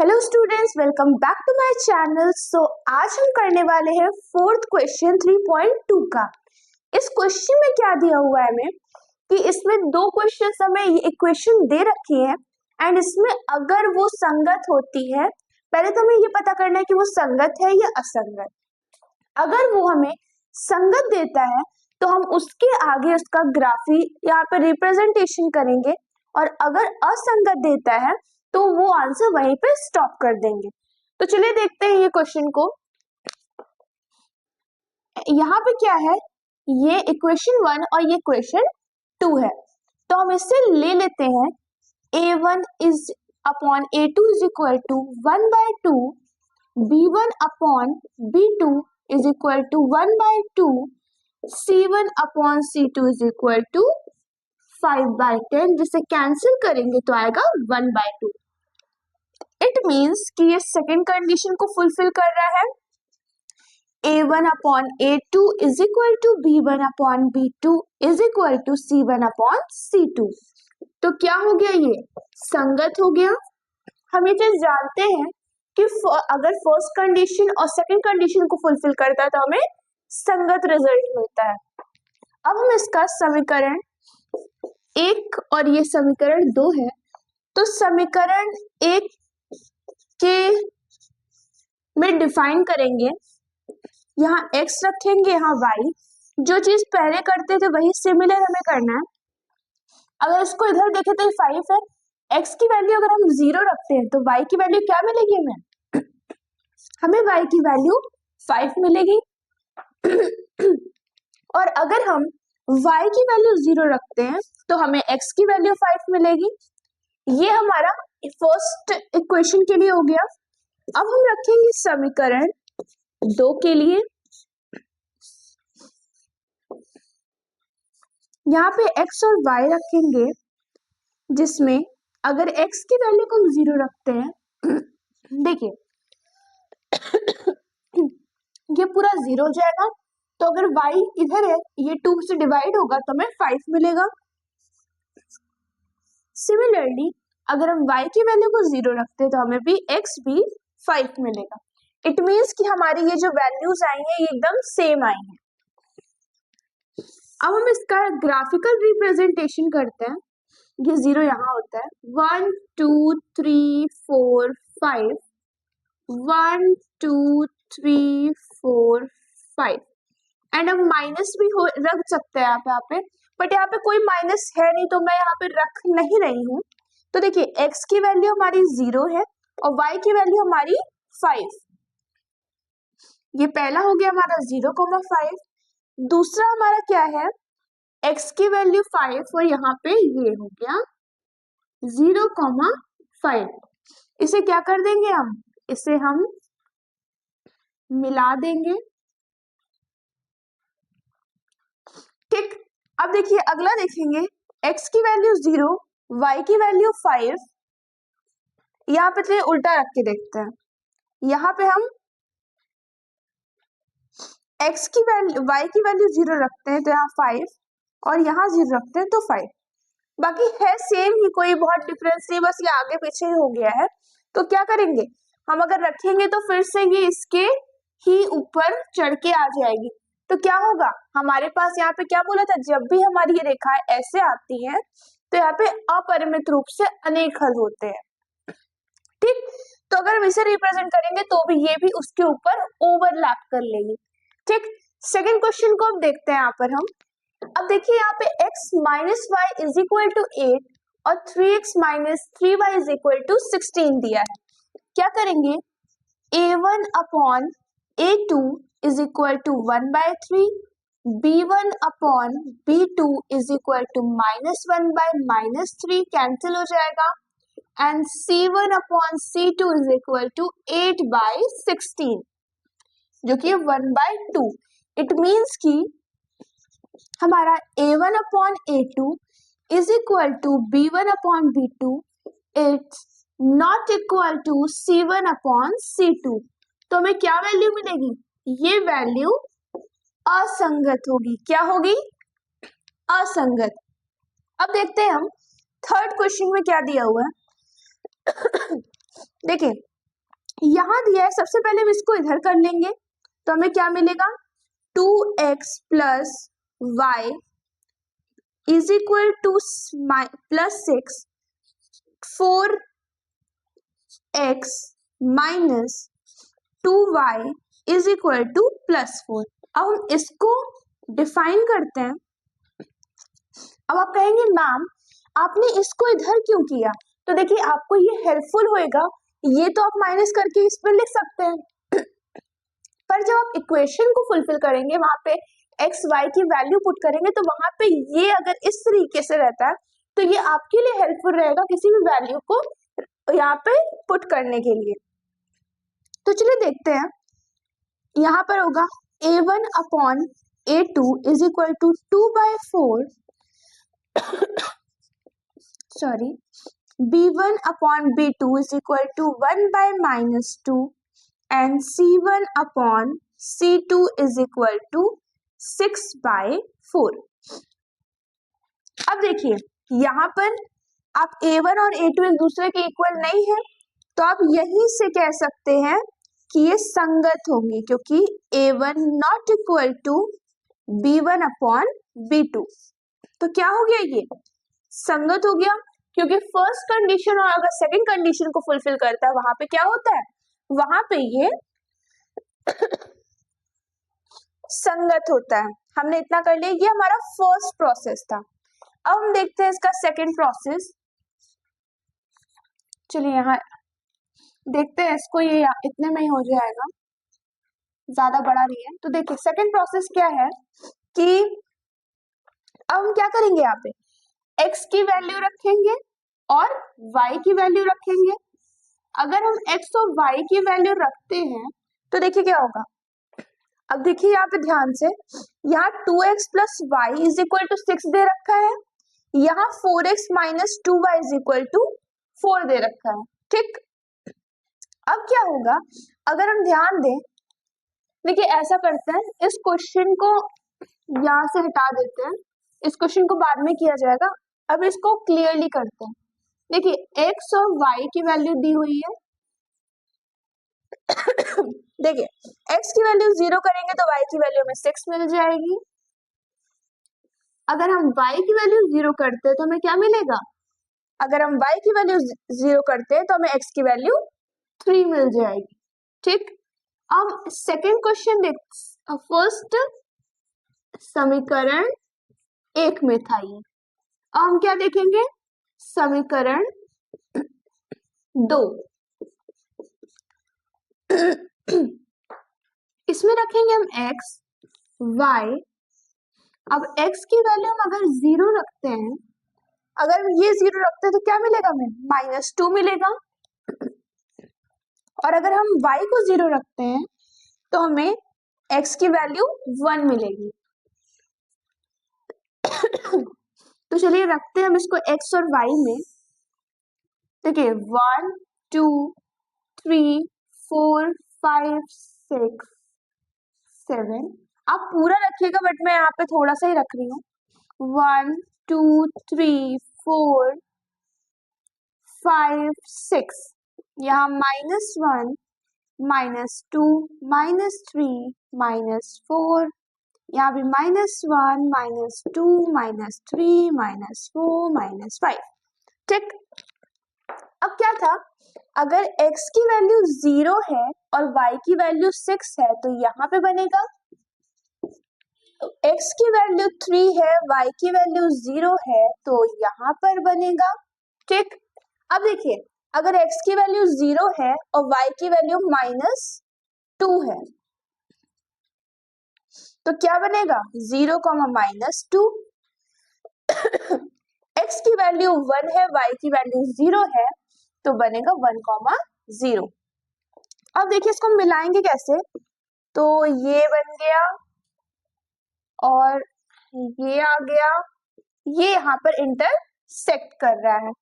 Hello students, welcome back to my channel. So आज हम करने वाले हैं फोर्थ क्वेश्चन 3.2 का। इस क्वेश्चन में क्या दिया हुआ है हमें कि इसमें दो क्वेश्चंस हमें इक्वेशन दे रखी है एंड इसमें अगर वो संगत होती है, पहले तो हमें ये पता करना है कि वो संगत है या असंगत। अगर वो हमें संगत देता है तो हम उसके आगे उसका ग्राफी यहाँ पे रिप्रेजेंटेशन करेंगे, और अगर असंगत देता है तो वो आंसर वहीं पे स्टॉप कर देंगे। तो चलिए देखते हैं ये क्वेश्चन को। यहाँ पे क्या है, ये इक्वेशन 1 और ये इक्वेशन 2 है, तो हम इससे ले लेते हैं a1 is upon a2 is equal to 1/2, b1 upon b2 is equal to 1/2, c1 upon c2 is equal to 5/10, जिसे कैंसिल करेंगे तो आएगा 1/2। इट मीन्स कि ये सेकेंड कंडीशन को फुलफिल कर रहा है। a1 upon a2 is equal to b1 upon b2 is equal to c1 upon c2। तो क्या हो गया, ये संगत हो गया। हम ये चीज जानते हैं कि अगर फर्स्ट कंडीशन और सेकंड कंडीशन को फुलफिल करता है तो हमें संगत रिजल्ट मिलता है। अब हम इसका समीकरण 1 और ये समीकरण 2 है, तो समीकरण 1 के में डिफाइन करेंगे, यहाँ x रखेंगे, यहाँ y। जो चीज पहले करते थे वही सिमिलर हमें करना है। अगर इसको इधर देखें तो 5 है, x की वैल्यू अगर हम 0 रखते हैं तो y की वैल्यू क्या मिलेगी हमें y की वैल्यू 5 मिलेगी। और अगर हम y की वैल्यू 0 रखते हैं तो हमें x की वैल्यू 5 मिलेगी। ये हमारा फर्स्ट इक्वेशन के लिए हो गया। अब हम रखेंगे समीकरण 2 के लिए, यहाँ पे x और y रखेंगे, जिसमें अगर x की वैल्यू को हम 0 रखते हैं, देखिए ये पूरा 0 हो जाएगा, तो अगर y इधर है, ये 2 से डिवाइड होगा तो हमें 5 मिलेगा। सिमिलरली अगर हम y की वैल्यू को 0 रखते हैं तो हमें भी x भी 5 मिलेगा। इट मीन्स कि हमारी ये जो वैल्यूज आई हैं ये एकदम सेम आई हैं। अब हम इसका ग्राफिकल रिप्रेजेंटेशन करते हैं। ये 0 यहाँ होता है, 1 2 3 4 5, 1 2 3 4 5, एंड हम माइनस भी रख सकते हैं यहाँ पे, बट यहाँ पे कोई माइनस है नहीं तो मैं यहाँ पे रख नहीं रही हूँ। तो देखिए x की वैल्यू हमारी 0 है और y की वैल्यू हमारी 5। ये पहला हो गया हमारा 0,5। दूसरा हमारा क्या है, x की वैल्यू 5 और यहाँ पे ये हो गया 0,5। इसे क्या कर देंगे, हम इसे हम मिला देंगे। ठीक, अब देखिए अगला देखेंगे, x की वैल्यू 0, y की वैल्यू 5। यहाँ पे चलिए उल्टा रख के देखते हैं। यहाँ पे हम x की वैल्यू y की वैल्यू 0 रखते हैं तो यहाँ 5, और यहाँ 0 रखते हैं तो 5। बाकी है सेम ही, कोई बहुत डिफरेंस नहीं, बस ये आगे पीछे ही हो गया है। तो क्या करेंगे, हम अगर रखेंगे तो फिर से ये इसके ही ऊपर चढ़ के आ जाएगी। तो क्या होगा, हमारे पास यहाँ पे क्या बोला था, जब भी हमारी ये रेखाएं ऐसे आती है तो यहाँ पे अपरिमित रूप से अनेक हल होते हैं। ठीक, तो अगर हम इसे रिप्रेजेंट करेंगे तो भी ये भी उसके ऊपर ओवरलैप कर लेगी। ठीक, सेकेंड क्वेश्चन को अब देखते हैं यहाँ पर हम। अब देखिए यहाँ पे x minus y is equal to 8 और 3x minus 3y is equal to 16 दिया है। क्या करेंगे, a1 upon a2 is equal to 1/3, b1 upon b2 is equal to -1/-3 cancel हो जाएगा, and c1 upon c2 is equal to 8/16, जो कि 1/2। It means कि हमारा a1 upon a2 is equal to b1 upon b2, it's not equal to c1 upon c2। तो हमें क्या value मिलेगी, ये वैल्यू असंगत होगी। क्या होगी, असंगत। अब देखते हैं हम थर्ड क्वेश्चन में क्या दिया हुआ है। देखिए यहाँ दिया है, सबसे पहले हम इसको इधर कर लेंगे तो हमें क्या मिलेगा, 2x plus y is equal to plus 6, 4x minus 2y is equal to plus 4। अब हम इसको डिफाइन करते हैं। अब आप कहेंगे मैम आपने इसको इधर क्यों किया, तो देखिए आपको ये हेल्पफुल होएगा, ये तो आप माइनस करके इस पर लिख सकते हैं पर जब आप इक्वेशन को फुलफिल करेंगे वहां पे एक्स वाई की वैल्यू पुट करेंगे तो वहां पे ये अगर इस तरीके से रहता है तो ये आपके लिए हेल्पफुल रहेगा किसी भी वैल्यू को यहाँ पे पुट करने के लिए। तो चलिए देखते हैं, यहाँ पर होगा a1 upon a2 is equal to 2/4 sorry b1 upon b2 is equal to 1/-2 and c1 upon c2 is equal to 6/4। अब देखिए यहाँ पर आप a1 और a2 एक दूसरे के इक्वल नहीं है तो आप यहीं से कह सकते हैं कि ये संगत होंगे क्योंकि a1 not equal to b1 upon b2। तो क्या हो गया, ये संगत हो गया क्योंकि फर्स्ट कंडीशन और अगर सेकंड कंडीशन को फुलफिल करता है वहां पे क्या होता है, वहां पे ये संगत होता है। हमने इतना कर लिया, ये हमारा फर्स्ट प्रोसेस था। अब हम देखते हैं इसका सेकंड प्रोसेस। चलिए यहाँ देखते हैं इसको, ये इतने में ही हो जाएगा, ज्यादा बड़ा नहीं है। तो देखिए सेकंड प्रोसेस क्या है कि अब हम क्या करेंगे, यहाँ पे x की वैल्यू रखेंगे और y की वैल्यू रखेंगे। अगर हम x और y की वैल्यू रखते हैं तो देखिए क्या होगा। अब देखिए यहाँ पे ध्यान से, यहाँ 2x plus y is equal to 6 दे रखा है, यहाँ 4x minus 2y is equal to 4 दे रखा है, ठीक। अब क्या होगा, अगर हम ध्यान दें, देखिए ऐसा करते हैं, इस क्वेश्चन को यहाँ से हटा देते हैं, इस क्वेश्चन को बाद में किया जाएगा। अब इसको क्लियरली करते हैं। देखिए x और y की वैल्यू दी हुई है देखिए x की वैल्यू 0 करेंगे तो y की वैल्यू हमें 6 मिल जाएगी। अगर हम y की वैल्यू 0 करते हैं तो हमें क्या मिलेगा, अगर हम y की वैल्यू 0 करते हैं तो हमें x की वैल्यू 3 मिल जाएगी, ठीक। अब सेकेंड क्वेश्चन देख, फर्स्ट समीकरण 1 में था ये, अब हम क्या देखेंगे, समीकरण 2 इसमें रखेंगे हम x y। अब x की वैल्यू हम अगर 0 रखते हैं, अगर ये 0 रखते हैं तो क्या मिलेगा हमें, -2 मिलेगा। और अगर हम y को 0 रखते हैं तो हमें x की वैल्यू 1 मिलेगी। तो चलिए रखते हैं हम इसको x और y में। देखिए 1 2 3 4 5 6 7, आप पूरा रखिएगा बट मैं यहाँ पे थोड़ा सा ही रख रही हूँ। 1 2 3 4 5 6, यहाँ -1 -2 -3 -4, यहाँ भी -1 -2 -3 -4 -5, ठीक। अब क्या था, अगर x की वैल्यू 0 है और y की वैल्यू 6 है तो यहाँ पे बनेगा, x की वैल्यू 3 है, y की वैल्यू 0 है तो यहाँ पर बनेगा, ठीक। अब देखिए अगर x की वैल्यू 0 है और y की वैल्यू -2 है तो क्या बनेगा, 0, -2। x की वैल्यू 1 है, y की वैल्यू 0 है तो बनेगा 1, 0। अब देखिए इसको मिलाएंगे कैसे, तो ये बन गया और ये आ गया, ये यहाँ पर इंटरसेक्ट कर रहा है,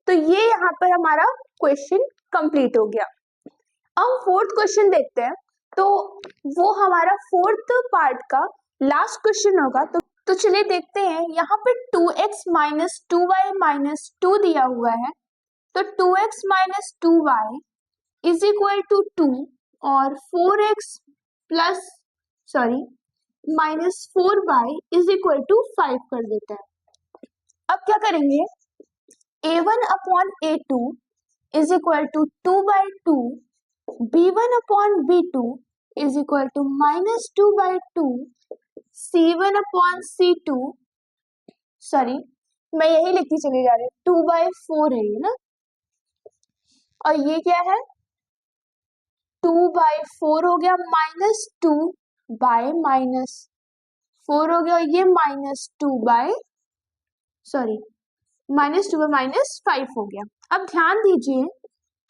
तो ये यहाँ पर हमारा क्वेश्चन कंप्लीट हो गया। अब फोर्थ क्वेश्चन देखते हैं, तो वो हमारा फोर्थ पार्ट का लास्ट क्वेश्चन होगा। तो चलिए देखते हैं, यहाँ पे 2x - 2y - 2 दिया हुआ है, तो 2x - 2y is equal to 2 और 4x plus -4y is equal to 5 कर देते हैं। अब क्या करेंगे, a1 upon a2 is equal to 2/2, b1 upon b2 is equal to -2/2, c1 upon c2 मैं यही लिखती चली जा रही हूँ, 2/4 है ये ना, और ये क्या है 2/4 हो गया, -2/-4 हो गया, और ये -2/-5 हो गया। अब ध्यान दीजिए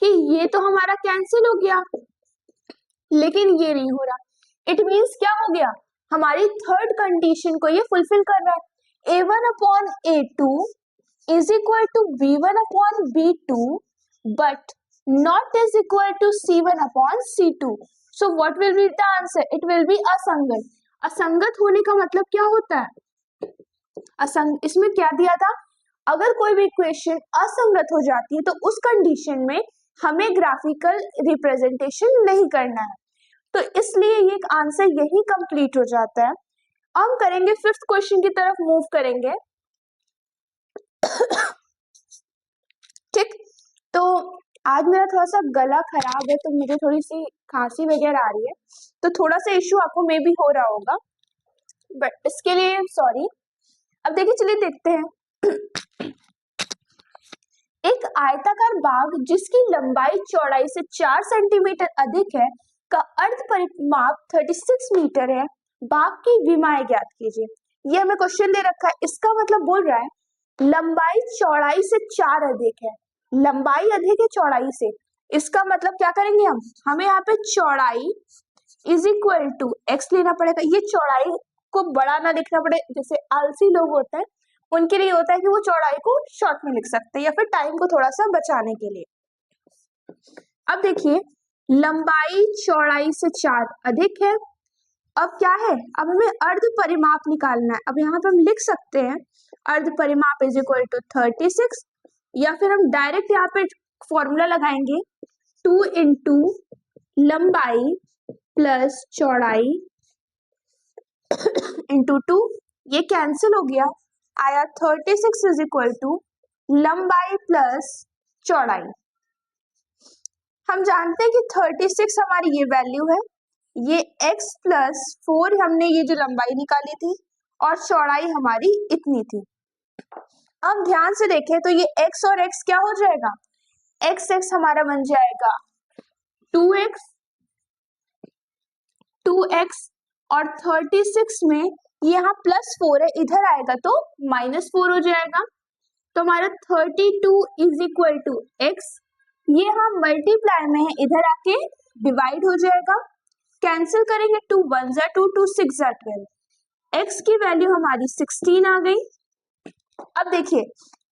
कि ये तो हमारा कैंसिल हो गया, लेकिन ये नहीं हो रहा। इट मीन्स क्या हो गया, हमारी थर्ड कंडीशन को ये फुलफिल कर रहा है। a1 upon a2 is equal to b1 upon b2 but not is equal to c1 upon c2. So what will be the answer? It will be असंगत। असंगत होने का मतलब क्या होता है, इसमें क्या दिया था, अगर कोई भी इक्वेशन असंगत हो जाती है तो उस कंडीशन में हमें ग्राफिकल रिप्रेजेंटेशन नहीं करना है, तो इसलिए ये आंसर यही कंप्लीट हो जाता है। हम करेंगे फिफ्थ क्वेश्चन की तरफ मूव करेंगे। ठीक, तो आज मेरा थोड़ा सा गला खराब है, तो मुझे थोड़ी सी खांसी वगैरह आ रही है, तो थोड़ा सा इश्यू आपको मे भी हो रहा होगा, बट इसके लिए सॉरी। अब देखिए, चलिए देखते हैं। एक आयताकार बाग जिसकी लंबाई चौड़ाई से 4 सेंटीमीटर अधिक है का अर्ध परिमाप 36 मीटर है, बाग की विमाएं ज्ञात कीजिए। ये हमें क्वेश्चन दे रखा है, इसका मतलब बोल रहा है लंबाई चौड़ाई से 4 अधिक है, लंबाई अधिक है चौड़ाई से, इसका मतलब क्या करेंगे हमें यहाँ पे चौड़ाई इज इक्वल टू एक्स लेना पड़ेगा। ये चौड़ाई को बड़ा ना लिखना पड़े, जैसे आलसी लोग होते हैं उनके लिए होता है कि वो चौड़ाई को शॉर्ट में लिख सकते हैं या फिर टाइम को थोड़ा सा बचाने के लिए। अब देखिए, लंबाई चौड़ाई से 4 अधिक है, अब क्या है, अब हमें अर्ध परिमाप निकालना है। अब यहाँ पे हम लिख सकते हैं अर्ध परिमाप इज इक्वल टू 36, या फिर हम डायरेक्ट यहाँ पे फॉर्मूला लगाएंगे 2 इंटू लंबाई प्लस चौड़ाई इंटू 2, ये कैंसिल हो गया, आया 36 इज इक्वल टू लंबाई प्लस चौड़ाई। हम जानते हैं कि 36 हमारी ये वैल्यू है, ये x प्लस 4 हमने ये जो लंबाई निकाली थी, और चौड़ाई हमारी इतनी थी। अब ध्यान से देखें तो ये x और x क्या हो जाएगा, x हमारा बन जाएगा 2x और 36 में यहाँ +4 है, इधर आएगा तो -4 हो जाएगा, तो हमारा 32 इज इक्वल टू x, ये हम मल्टीप्लाई में है, इधर आके डिवाइड हो जाएगा, कैंसिल करेंगे 2 1 जा 2 2 6 जा 12, x की वैल्यू हमारी 16 आ गई। अब देखिए,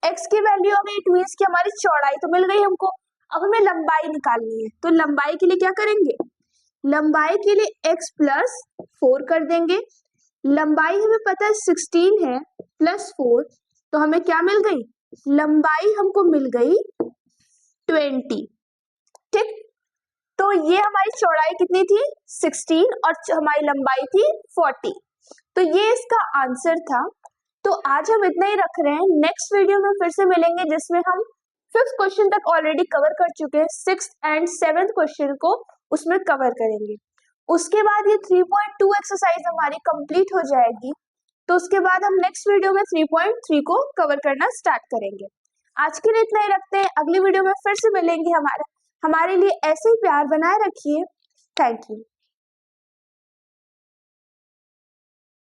x की वैल्यू आ गई, इट मींस कि हमारी चौड़ाई तो मिल गई हमको, अब हमें लंबाई निकालनी है, तो लंबाई के लिए क्या करेंगे, लंबाई के लिए x प्लस 4 कर देंगे, लंबाई हमें पता है 16 है प्लस 4, तो हमें क्या मिल गई, लंबाई हमको मिल गई 20। ठीक, तो ये हमारी चौड़ाई कितनी थी 16 और हमारी लंबाई थी 40, तो ये इसका आंसर था। तो आज हम इतना ही रख रहे हैं, नेक्स्ट वीडियो में फिर से मिलेंगे जिसमें हम 5th क्वेश्चन तक ऑलरेडी कवर कर चुके हैं, 6th एंड 7th क्वेश्चन को उसमें कवर करेंगे। उसके बाद ये 3.2 एक्सरसाइज हमारी कंप्लीट हो जाएगी, तो उसके बाद हम नेक्स्ट वीडियो में 3.3 को कवर करना स्टार्ट करेंगे। आज के लिए इतना ही रखते हैं, अगली वीडियो में फिर से मिलेंगे। हमारे लिए ऐसे ही प्यार बनाए रखिए। Thank you.